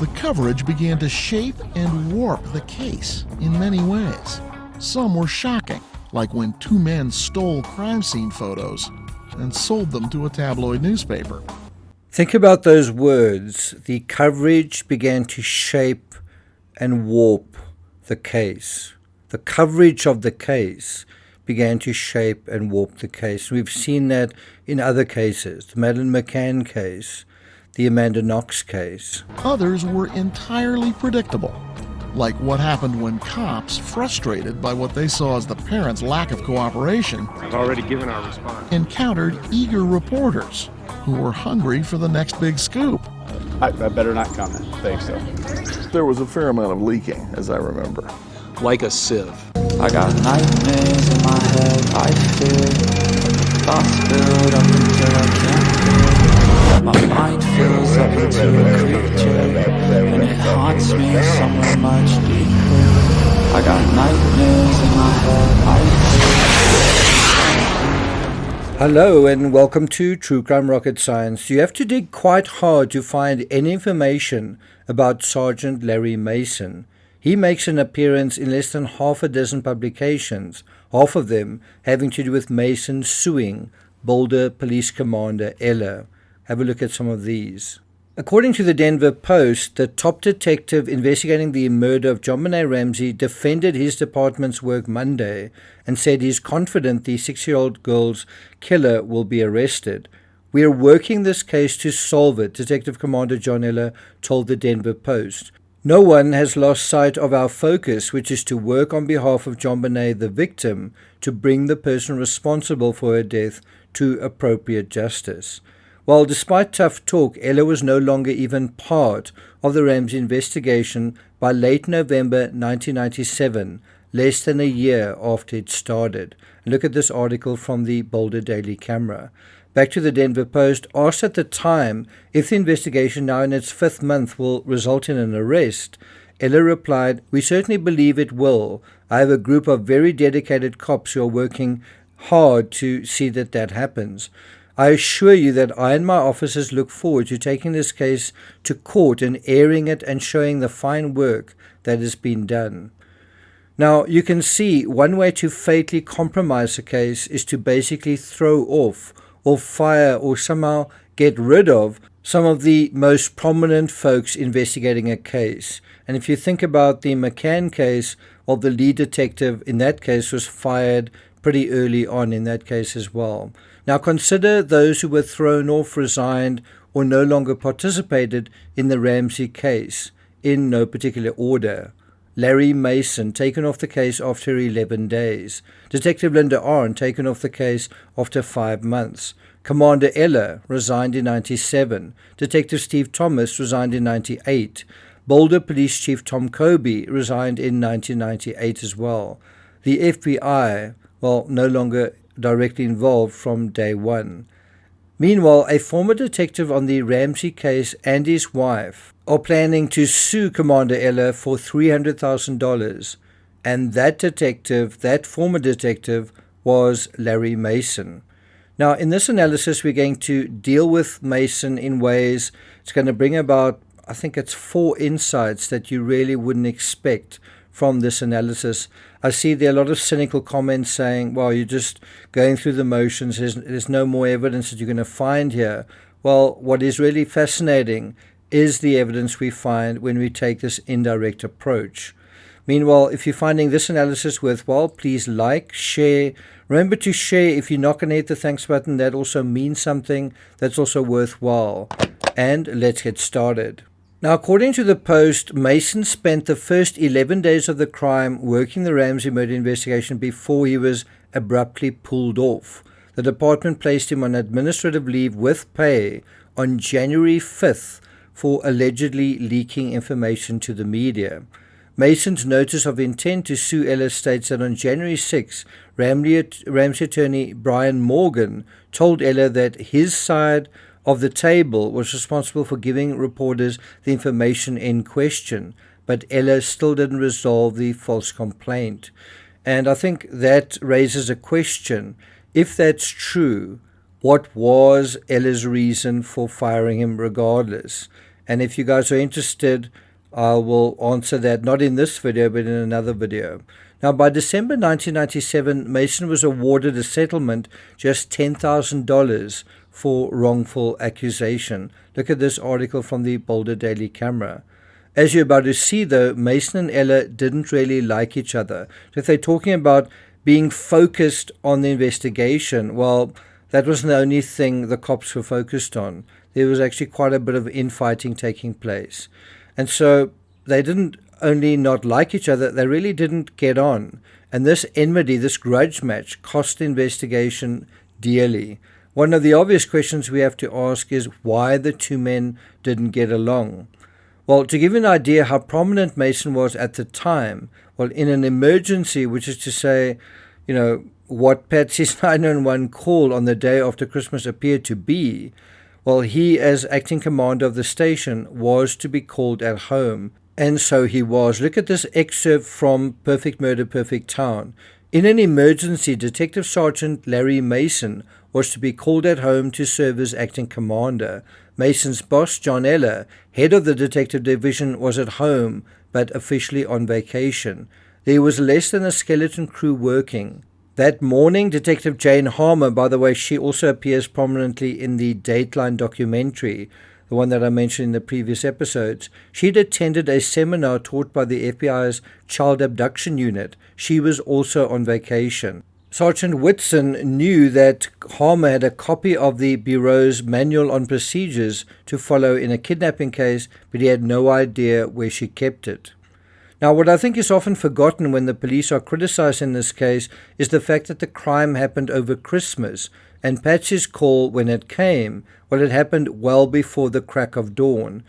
The coverage began to shape and warp the case in many ways. Some were shocking, like when two men stole crime scene photos and sold them to a tabloid newspaper. Think about those words. The coverage began to shape and warp the case. The coverage of the case began to shape and warp the case. We've seen that in other cases, the Madeleine McCann case, the Amanda Knox case. Others were entirely predictable, like what happened when cops, frustrated by what they saw as the parents' lack of cooperation, I've already given our response, encountered eager reporters who were hungry for the next big scoop. I better not comment. Thanks, though. There was a fair amount of leaking, as I remember. like a sieve. I got nightmares in my head, I fear. Thoughts build up until I can't feel. My mind fills up into a creature, and it haunts me somewhere much deeper. I got nightmares in my head, I fear. Hello and welcome to True Crime Rocket Science. You have to dig quite hard to find any information about Sergeant Larry Mason. He makes an appearance in less than half a dozen publications, half of them having to do with Mason suing Boulder Police Commander Eller. Have a look at some of these. According to the Denver Post, the top detective investigating the murder of JonBenet Ramsey defended his department's work Monday and said he's confident the 6-year-old girl's killer will be arrested. "We are working this case to solve it," Detective Commander John Eller told the Denver Post. "No one has lost sight of our focus, which is to work on behalf of JonBenet, the victim, to bring the person responsible for her death to appropriate justice." While despite tough talk, Eller was no longer even part of the Ramsey investigation by late November 1997, less than a year after it started. Look at this article from the Boulder Daily Camera. Back to the Denver Post, asked at the time if the investigation now in its 5th month will result in an arrest, Eller replied, "We certainly believe it will. I have a group of very dedicated cops who are working hard to see that that happens. I assure you that I and my officers look forward to taking this case to court and airing it and showing the fine work that has been done." Now, you can see one way to fatally compromise a case is to basically throw off or fire or somehow get rid of some of the most prominent folks investigating a case. And if you think about the McCann case, well, the lead detective in that case was fired pretty early on in that case as well. Now consider those who were thrown off, resigned, or no longer participated in the Ramsey case, in no particular order. Larry Mason, taken off the case after 11 days. Detective Linda Arndt, taken off the case after 5 months. Commander Eller, resigned in 97. Detective Steve Thomas, resigned in 98. Boulder Police Chief Tom Kobe, resigned in 1998 as well. The FBI, well, no longer directly involved from day one. Meanwhile, a former detective on the Ramsey case and his wife are planning to sue Commander Eller for $300,000, and that former detective, was Larry Mason. Now, in this analysis, we're going to deal with Mason in ways it's going to bring about, I think it's 4 insights that you really wouldn't expect from this analysis. I see there are a lot of cynical comments saying, well, you're just going through the motions, there's no more evidence that you're going to find here. Well, what is really fascinating is the evidence we find when we take this indirect approach. Meanwhile, if you're finding this analysis worthwhile, please like, share. Remember to share if you're not going to hit the thanks button. That also means something. That's also worthwhile. And let's get started. Now, according to the Post, Mason spent the first 11 days of the crime working the Ramsey murder investigation before he was abruptly pulled off. The department placed him on administrative leave with pay on January 5th for allegedly leaking information to the media. Mason's notice of intent to sue Eller states that on January 6, Ramsey attorney Brian Morgan told Eller that his side of the table was responsible for giving reporters the information in question, but Eller still didn't resolve the false complaint. And I think that raises a question. If that's true, what was Eller's reason for firing him regardless? And if you guys are interested, I will answer that, not in this video, but in another video. Now, by December 1997, Mason was awarded a settlement, just $10,000 for wrongful accusation. Look at this article from the Boulder Daily Camera. As you're about to see, though, Mason and Ella didn't really like each other. So if they're talking about being focused on the investigation, well, that wasn't the only thing the cops were focused on. There was actually quite a bit of infighting taking place. And so they didn't only not like each other, they really didn't get on. And this enmity, this grudge match, cost the investigation dearly. One of the obvious questions we have to ask is why the two men didn't get along. Well, to give you an idea how prominent Mason was at the time, well, in an emergency, which is to say, what Patsy's 911 call on the day after Christmas appeared to be, well, he, as acting commander of the station, was to be called at home. And so he was. Look at this excerpt from Perfect Murder, Perfect Town. In an emergency, Detective Sergeant Larry Mason was to be called at home to serve as acting commander. Mason's boss, John Eller, head of the detective division, was at home, but officially on vacation. There was less than a skeleton crew working. That morning, Detective Jane Harmer, by the way, she also appears prominently in the Dateline documentary, the one that I mentioned in the previous episodes. She'd attended a seminar taught by the FBI's Child Abduction Unit. She was also on vacation. Sergeant Whitson knew that Harmer had a copy of the Bureau's Manual on Procedures to follow in a kidnapping case, but he had no idea where she kept it. Now, what I think is often forgotten when the police are criticized in this case is the fact that the crime happened over Christmas, and Patsy's call, when it came, well, it happened well before the crack of dawn.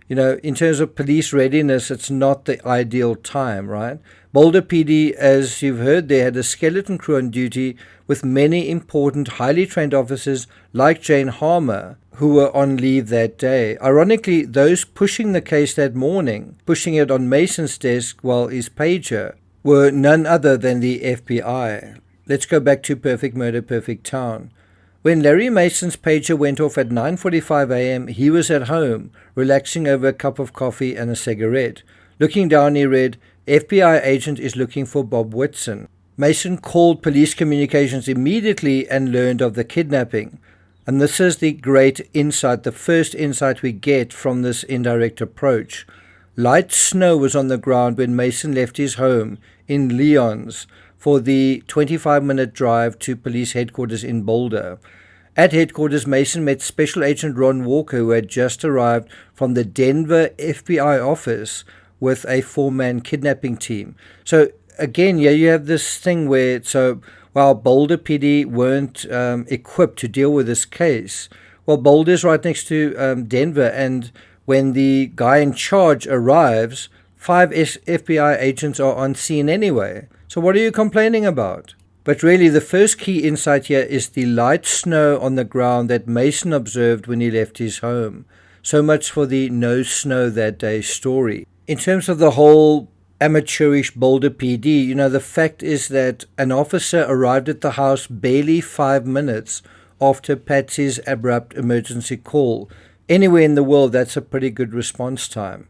In terms of police readiness, it's not the ideal time, right? Boulder PD, as you've heard, they had a skeleton crew on duty with many important, highly trained officers like Jane Harmer, who were on leave that day. Ironically, those pushing the case that morning, pushing it on Mason's desk while his pager, were none other than the FBI. Let's go back to Perfect Murder, Perfect Town. When Larry Mason's pager went off at 9:45 a.m., he was at home, relaxing over a cup of coffee and a cigarette. Looking down, he read, FBI agent is looking for Bob Whitson. Mason called police communications immediately and learned of the kidnapping. And this is the great insight, the first insight we get from this indirect approach. Light snow was on the ground when Mason left his home in Lyons for the 25-minute drive to police headquarters in Boulder. At headquarters, Mason met Special Agent Ron Walker, who had just arrived from the Denver FBI office with a 4-man kidnapping team. So again, you have this thing where, while Boulder PD weren't equipped to deal with this case, well, Boulder's right next to Denver, and when the guy in charge arrives, 5 FBI agents are on scene anyway. So what are you complaining about? But really, the first key insight here is the light snow on the ground that Mason observed when he left his home. So much for the no snow that day story. In terms of the whole amateurish Boulder PD, the fact is that an officer arrived at the house barely 5 minutes after Patsy's abrupt emergency call. Anywhere in the world, that's a pretty good response time.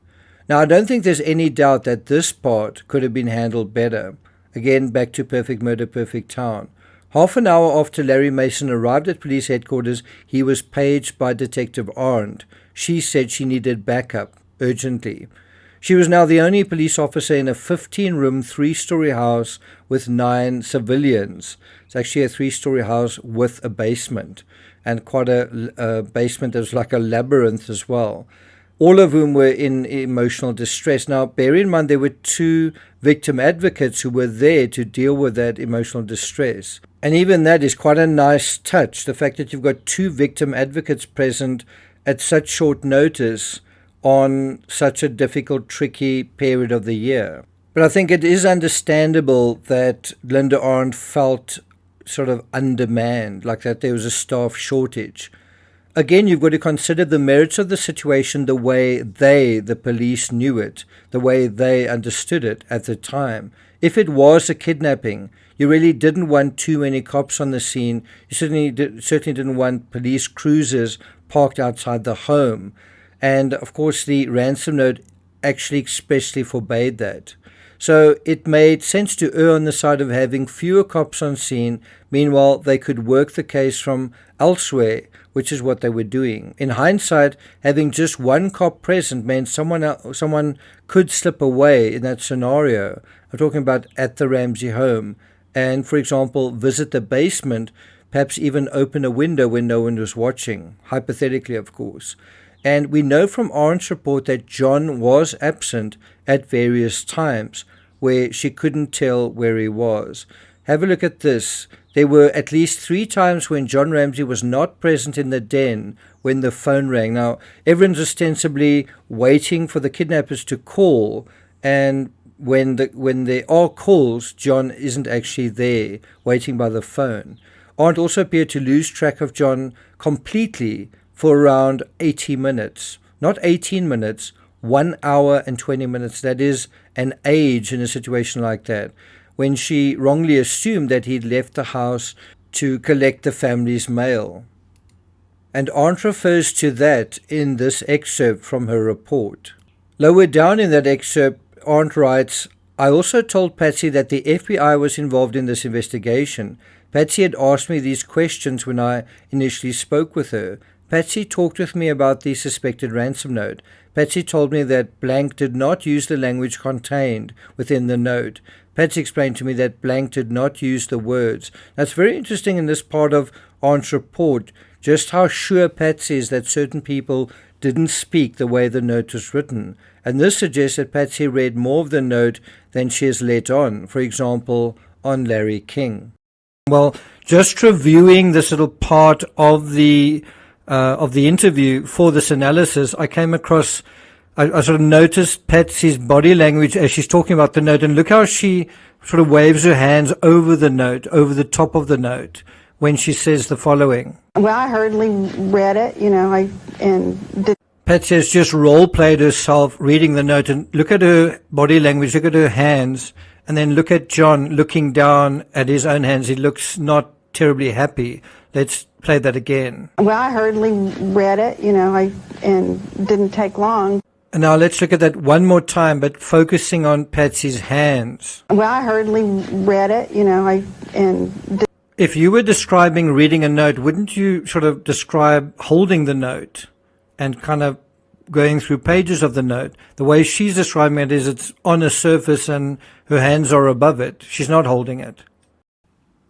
Now, I don't think there's any doubt that this part could have been handled better. Again, back to Perfect Murder, Perfect Town. Half an hour after Larry Mason arrived at police headquarters, he was paged by Detective Arndt. She said she needed backup urgently. She was now the only police officer in a 15-room, 3-story house with 9 civilians. It's actually a 3-story house with a basement, and quite a basement that was like a labyrinth as well. All of whom were in emotional distress. Now, bear in mind, there were 2 victim advocates who were there to deal with that emotional distress. And even that is quite a nice touch, the fact that you've got 2 victim advocates present at such short notice on such a difficult, tricky period of the year. But I think it is understandable that Linda Arndt felt sort of undermanned, like that there was a staff shortage. Again, you've got to consider the merits of the situation the way the police, knew it, the way they understood it at the time. If it was a kidnapping, you really didn't want too many cops on the scene. You certainly didn't want police cruisers parked outside the home. And of course, the ransom note actually expressly forbade that. So it made sense to err on the side of having fewer cops on scene. Meanwhile, they could work the case from elsewhere, which is what they were doing. In hindsight, having just one cop present meant someone could slip away in that scenario. I'm talking about at the Ramsey home and, for example, visit the basement, perhaps even open a window when no one was watching, hypothetically, of course. And we know from Arndt's report that John was absent at various times where she couldn't tell where he was. Have a look at this. There were at least 3 times when John Ramsey was not present in the den when the phone rang. Now, everyone's ostensibly waiting for the kidnappers to call, and when there are calls, John isn't actually there waiting by the phone. Arndt also appeared to lose track of John completely for around 80 minutes. Not 18 minutes, 1 hour and 20 minutes. That is an age in a situation like that, when she wrongly assumed that he'd left the house to collect the family's mail. And Arndt refers to that in this excerpt from her report. Lower down in that excerpt, Arndt writes, "I also told Patsy that the FBI was involved in this investigation. Patsy had asked me these questions when I initially spoke with her. Patsy talked with me about the suspected ransom note. Patsy told me that blank did not use the language contained within the note. Patsy explained to me that blank did not use the words." That's very interesting in this part of Arndt's report, just how sure Patsy is that certain people didn't speak the way the note was written. And this suggests that Patsy read more of the note than she has let on, for example, on Larry King. Well, just reviewing this little part of the interview for this analysis, I came across, I sort of noticed Patsy's body language as she's talking about the note, and look how she sort of waves her hands over the note, over the top of the note, when she says the following. Well, I hardly read it, Patsy has just role-played herself reading the note, and look at her body language, look at her hands, and then look at John looking down at his own hands. He looks not terribly happy. Let's play that again. Well, I hardly read it, and didn't take long. And now let's look at that one more time, but focusing on Patsy's hands. Well, I hardly read it, and if you were describing reading a note, wouldn't you sort of describe holding the note and kind of going through pages of the note? The way she's describing it is it's on a surface and her hands are above it. She's not holding it.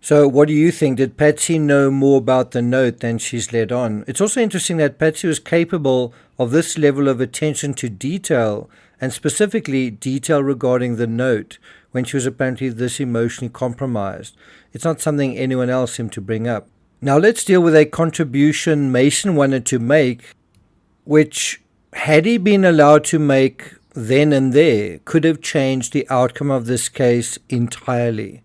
So what do you think? Did Patsy know more about the note than she's let on? It's also interesting that Patsy was capable of this level of attention to detail, and specifically detail regarding the note, when she was apparently this emotionally compromised. It's not something anyone else seemed to bring up. Now let's deal with a contribution Mason wanted to make, which, had he been allowed to make then and there, could have changed the outcome of this case entirely.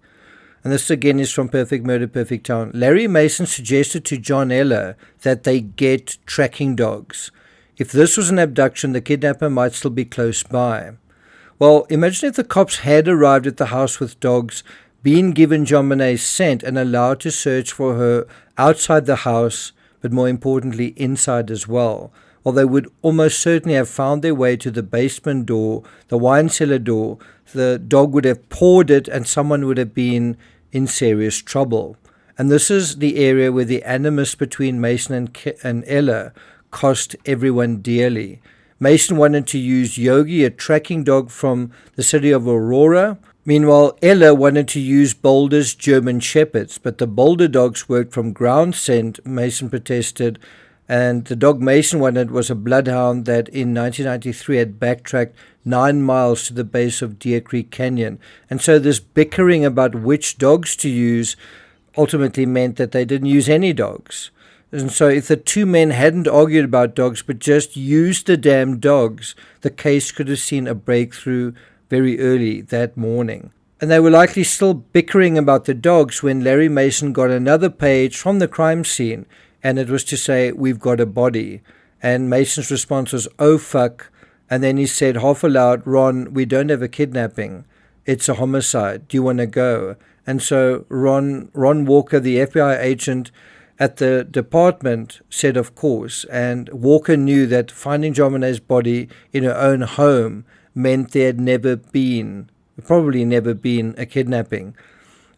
And this again is from Perfect Murder, Perfect Town. Larry Mason suggested to John Eller that they get tracking dogs. If this was an abduction, the kidnapper might still be close by. Well, imagine if the cops had arrived at the house with dogs, been given John Monet's scent, and allowed to search for her outside the house, but more importantly, inside as well. Well, they would almost certainly have found their way to the basement door, the wine cellar door. The dog would have pawed it, and someone would have been in serious trouble. And this is the area where the animus between Mason and Eller cost everyone dearly. Mason wanted to use Yogi, a tracking dog from the city of Aurora. Meanwhile, Eller wanted to use Boulder's German Shepherds, but the Boulder dogs worked from ground scent, Mason protested, and the dog Mason wanted was a bloodhound that in 1993 had backtracked 9 miles to the base of Deer Creek Canyon. And so this bickering about which dogs to use ultimately meant that they didn't use any dogs. And so if the two men hadn't argued about dogs but just used the damn dogs, the case could have seen a breakthrough very early that morning. And they were likely still bickering about the dogs when Larry Mason got another page from the crime scene, and it was to say, "We've got a body." And Mason's response was, "Oh, fuck." And then he said, half aloud, "Ron, we don't have a kidnapping. It's a homicide. Do you want to go?" And so Ron Walker, the FBI agent, at the department said of course, and Walker knew that finding JonBenét's body in her own home meant there had probably never been a kidnapping.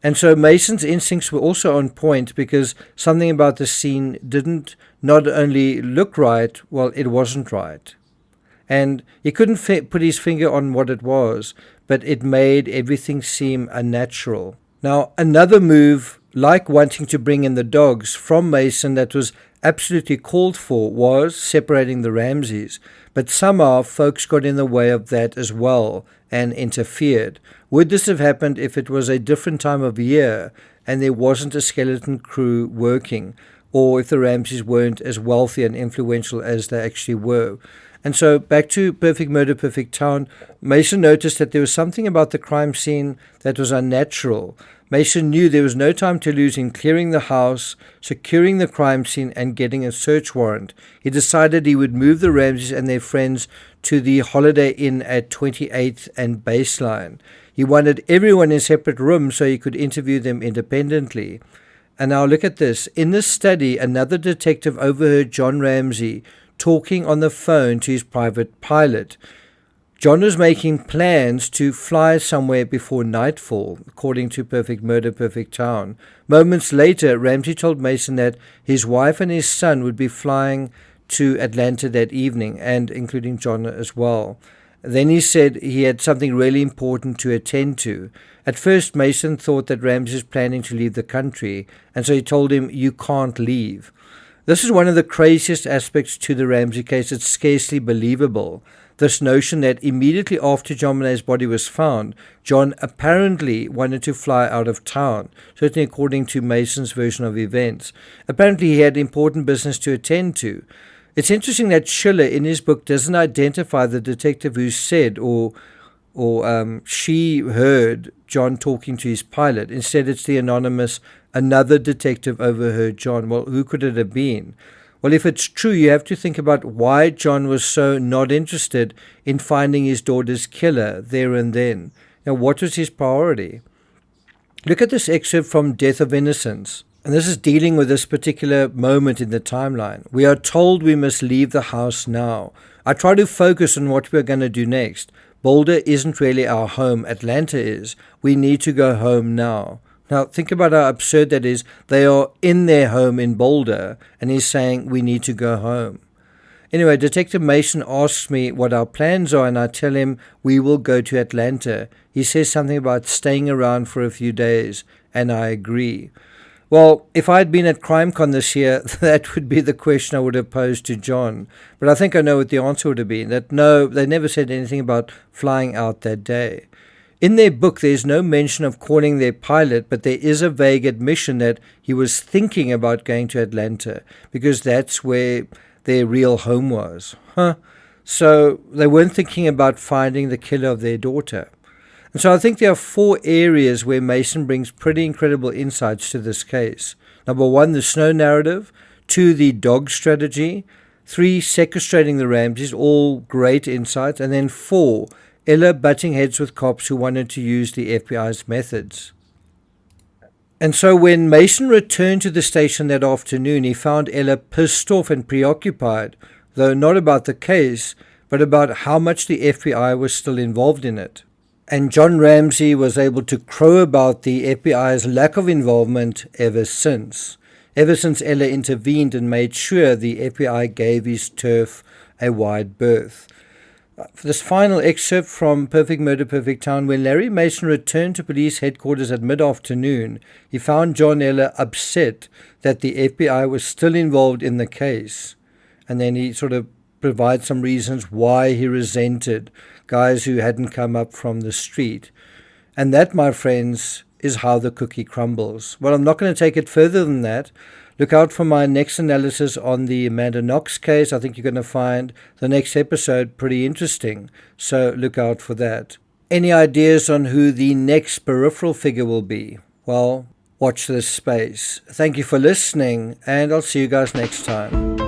And so Mason's instincts were also on point, because something about the scene didn't not only look right, well, it wasn't right. And he couldn't put his finger on what it was, but it made everything seem unnatural. Now, another move, like wanting to bring in the dogs from Mason, that was absolutely called for, was separating the Ramseys. But somehow folks got in the way of that as well and interfered. Would this have happened if it was a different time of year and there wasn't a skeleton crew working, or if the Ramseys weren't as wealthy and influential as they actually were? And so back to Perfect Murder, Perfect Town, Mason noticed that there was something about the crime scene that was unnatural. Mason knew there was no time to lose in clearing the house, securing the crime scene, and getting a search warrant. He decided he would move the Ramseys and their friends to the Holiday Inn at 28th and Baseline. He wanted everyone in separate rooms so he could interview them independently. And now look at this. In this study, another detective overheard John Ramsey talking on the phone to his private pilot. John was making plans to fly somewhere before nightfall, according to Perfect Murder, Perfect Town. Moments later, Ramsey told Mason that his wife and his son would be flying to Atlanta that evening, and including John as well. Then he said he had something really important to attend to. At first, Mason thought that Ramsey was planning to leave the country, and so he told him, "You can't leave." This is one of the craziest aspects to the Ramsey case. It's scarcely believable. This notion that immediately after JonBenét's body was found, John apparently wanted to fly out of town, certainly according to Mason's version of events. Apparently he had important business to attend to. It's interesting that Schiller in his book doesn't identify the detective who said or she heard John talking to his pilot. Instead, it's the anonymous "another detective overheard John." Well, who could it have been? Well, if it's true, you have to think about why John was so not interested in finding his daughter's killer there and then. Now, what was his priority? Look at this excerpt from Death of Innocence. And this is dealing with this particular moment in the timeline. We are told we must leave the house now. I try to focus on what we're going to do next. Boulder isn't really our home. Atlanta is. We need to go home now. Now, think about how absurd that is. They are in their home in Boulder, and he's saying we need to go home. Anyway, Detective Mason asks me what our plans are, and I tell him we will go to Atlanta. He says something about staying around for a few days, and I agree. Well, if I had been at CrimeCon this year, that would be the question I would have posed to John. But I think I know what the answer would have been, that no, they never said anything about flying out that day. In their book, there's no mention of calling their pilot, but there is a vague admission that he was thinking about going to Atlanta, because that's where their real home was. So they weren't thinking about finding the killer of their daughter. And so I think there are 4 areas where Mason brings pretty incredible insights to this case. Number 1, the snow narrative. 2, the dog strategy. 3, sequestrating the Ramseys, all great insights. And then 4, Ella butting heads with cops who wanted to use the FBI's methods. And so when Mason returned to the station that afternoon, he found Ella pissed off and preoccupied, though not about the case, but about how much the FBI was still involved in it. And John Ramsey was able to crow about the FBI's lack of involvement ever since Ella intervened and made sure the FBI gave his turf a wide berth. For this final excerpt from Perfect Murder, Perfect Town, when Larry Mason returned to police headquarters at mid-afternoon, he found John Eller upset that the FBI was still involved in the case. And then he sort of provides some reasons why he resented guys who hadn't come up from the street. And that, my friends, is how the cookie crumbles. Well, I'm not going to take it further than that. Look out for my next analysis on the Amanda Knox case. I think you're going to find the next episode pretty interesting, so look out for that. Any ideas on who the next peripheral figure will be? Well, watch this space. Thank you for listening, and I'll see you guys next time.